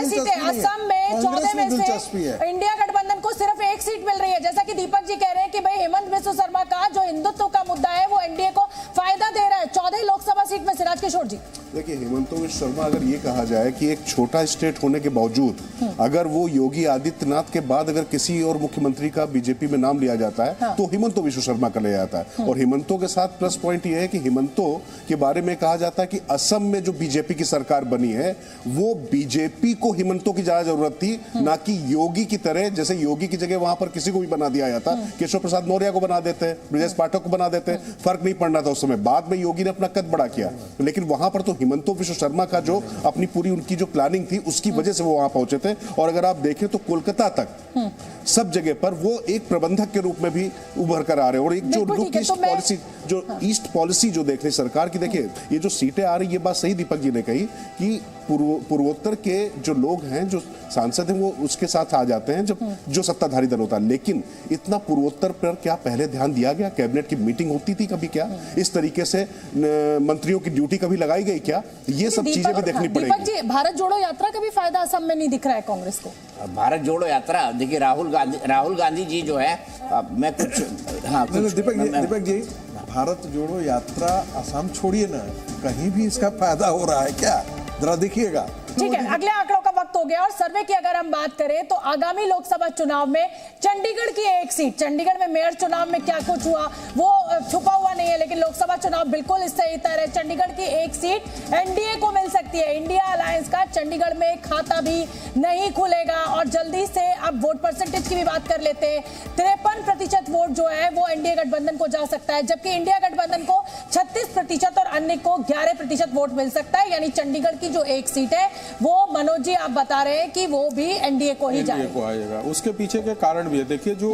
14 सीटें, असम में 14 में से इंडिया गठबंधन को सिर्फ 1 सीट मिल रही है। जैसा कि दीपक जी कह रहे हैं कि भाई हेमंत बिस्व शर्मा का जो हिंदुत्व का मुद्दा है वो एनडीए को फायदा दे रहा है 14 लोकसभा सीट में। सिराज किशोर जी, देखिए, हेमंत बिस्व शर्मा, अगर ये कहा जाए कि एक छोटा स्टेट होने के बावजूद अगर वो योगी आदित्यनाथ के बाद अगर किसी और मुख्यमंत्री का बीजेपी में नाम लिया जाता है तो हेमंत बिस्व शर्मा का लिया जाता है। और हेमंतो के साथ प्लस पॉइंट ये है कि हेमंतो के बारे में कहा जाता है कि असम में जो बीजेपी की सरकार बनी है वो बीजेपी को हेमंतो की ज्यादा जरूरत थी, ना कि योगी की तरह। जैसे योगी की जगह वहां पर किसी को भी बना दिया जाता, केशव प्रसाद मौर्य को बना देते, ब्रजेश पाठक को बना देते, फर्क नहीं पड़ना था उस समय। बाद में योगी ने अपना कद बड़ा किया, लेकिन वहां पर तो हेमंतो बिस्व शर्मा का जो अपनी पूरी उनकी जो प्लानिंग थी उसकी वजह से वो वहां पहुंचे थे। और अगर आप देखें तो कोलकाता तक सब जगह पर वो एक प्रबंधक के रूप में भी उभर कर आ रहे हैं। और एक जो लुक ईस्ट पॉलिसी, जो ईस्ट पॉलिसी जो देख रही सरकार की, देखिए ये जो सीटें आ रही, ये बात सही दीपक जी ने कही कि पूर्वोत्तर के जो लोग हैं, जो सांसद हैं, वो उसके साथ आ जाते हैं जब जो सत्ताधारी दल होता है। लेकिन इतना पूर्वोत्तर पर क्या पहले ध्यान दिया गया? कैबिनेट की मीटिंग होती थी कभी? क्या इस तरीके से मंत्रियों की ड्यूटी कभी लगाई गई? क्या ये सब चीजें भी देखनी पड़ेगी। दीपक जी, भारत जोड़ो यात्रा का भी फायदा असम में नहीं दिख रहा है कांग्रेस को। भारत जोड़ो यात्रा, देखिए राहुल गांधी जी जो है, मैं कुछ दीपक जी, भारत जोड़ो यात्रा असम छोड़िए ना, कहीं भी इसका फायदा हो रहा है क्या? जरा देखिएगा। ठीक है, अगले आंकड़ों का वक्त हो गया। और सर्वे की अगर हम बात करें तो आगामी लोकसभा चुनाव में चंडीगढ़ की 1 सीट, चंडीगढ़ में मेयर चुनाव में क्या कुछ हुआ वो छुपा हुआ नहीं है, लेकिन लोकसभा चुनाव बिल्कुल इससे इतर है। चंडीगढ़ की 1 सीट एनडीए को मिल सकती है। इंडिया अलायंस का चंडीगढ़ में खाता भी नहीं खुलेगा। और जल्दी से अब वोट परसेंटेज की भी बात कर लेते हैं। 53% वोट जो है वो एनडीए गठबंधन को जा सकता है, जबकि इंडिया गठबंधन को 36% और अन्य को 11% वोट मिल सकता है। यानी चंडीगढ़ की जो 1 सीट है वो मनोज जी आप बता रहे हैं कि वो भी एनडीए को ही आएगा। उसके पीछे के कारण भी है। देखिए, जो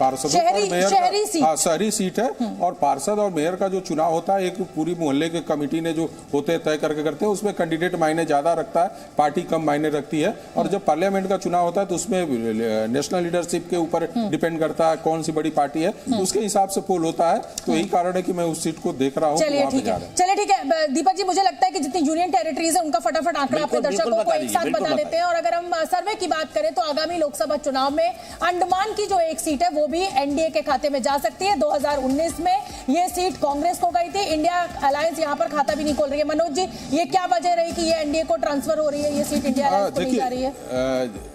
पार्षदों शहरी सीट है और पार्षद और मेयर का जो चुनाव होता है, एक पूरी मोहल्ले के कमेटी ने जो होते तय करके करते हैं, उसमें कैंडिडेट मायने ज्यादा रखता है, पार्टी कम मायने रखती है। और जब पार्लियामेंट का चुनाव होता है तो उसमें नेशनल लीडरशिप के ऊपर डिपेंड करता है कौन सी बड़ी पार्टी है, तो उसके हिसाब से पोल होता है। तो यही कारण है कि मैं उस सीट को देख रहा हूँ। चलिए ठीक है दीपक जी, मुझे लगता है कि जितनी यूनियन टेरिटरीज है उनका फटाफट आंकड़ा अपने दर्शकों को एक साथ बता देते हैं। और अगर हम सर्वे की बात करें तो आगामी लोकसभा चुनाव में अंडमान की जो 1 सीट है वो भी एनडीए के खाते में जा सकती है। 2019 में ये सीट कांग्रेस को गई थी। इंडिया अलायंस यहां पर खाता भी नहीं खोल रही है। मनोज जी, ये क्या वजह रही कि ये एनडीए को ट्रांसफर हो रही है, ये सीट इंडिया अलायंस को नहीं जा रही है?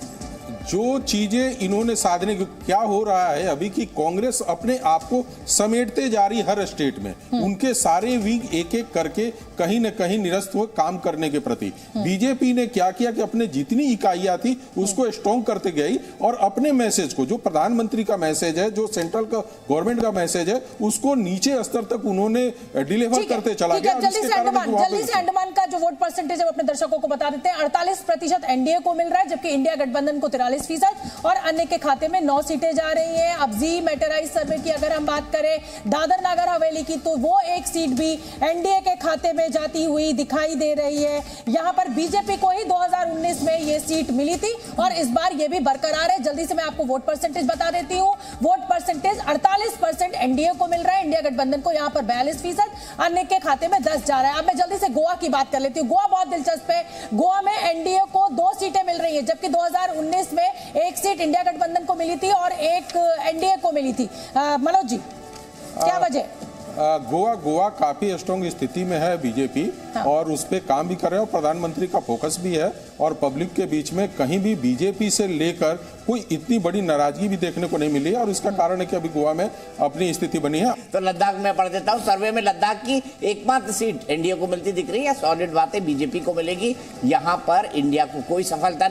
जो चीजें इन्होंने साधने की, क्या हो रहा है अभी कि कांग्रेस अपने आप को समेटते जा रही हर स्टेट में। उनके सारे विंग एक एक करके कहीं न कहीं निरस्त हुए काम करने के प्रति। बीजेपी ने क्या किया कि अपने जितनी इकाइयां थी उसको स्ट्रॉन्ग करते गई और अपने मैसेज को, जो प्रधानमंत्री का मैसेज है, जो सेंट्रल का गवर्नमेंट का मैसेज है, उसको नीचे स्तर तक उन्होंने डिलीवर करते चला गया। जल्दी से अंडमान का जो वोट परसेंटेज है वो अपने दर्शकों को बता देते हैं। 48% एनडीए को मिल रहा है, जबकि इंडिया गठबंधन को 43% और अन्य के खाते में 9 सीटें जा रही हैं। अब जी मैटराइज सर्वे की अगर हम बात करें दादर नगर हवेली की, तो वो 1 सीट भी एनडीए के खाते में जाती हुई दिखाई दे रही है। यहां पर बीजेपी को ही 2019 में ये सीट मिली थी और इस बार ये भी बरकरार है। जल्दी से मैं आपको वोट परसेंटेज बता देती हूं। वोट परसेंटेज 48% एनडीए को मिल रहा है, इंडिया गठबंधन को यहां पर 42%, अन्य के खाते में 10 जा रहा है। अब मैं जल्दी से गोवा की बात कर लेती हूँ। गोवा बहुत दिलचस्प है। गोवा में एनडीए को 2 सीटें मिल रही है, जबकि 2019 में 1 सीट इंडिया गठबंधन को मिली थी और 1 एनडीए को मिली थी। मनोज जी, क्या वजह? गोवा काफी स्ट्रॉन्ग स्थिति में है बीजेपी, और उस पे काम भी कर रहे हैं और प्रधानमंत्री का फोकस भी है। और पब्लिक के बीच में कहीं भी बीजेपी से लेकर कोई इतनी बड़ी नाराजगी भी देखने को नहीं मिली है। और इसका कारण है कि अभी गोवा में अपनी स्थिति बनी है। तो लद्दाख में पढ़ देता हूँ, सर्वे में लद्दाख की एकमात्र सीट एनडीए को मिलती दिख रही है। सॉलिड बातें बीजेपी को मिलेगी, यहाँ पर इंडिया को कोई सफलता नहीं।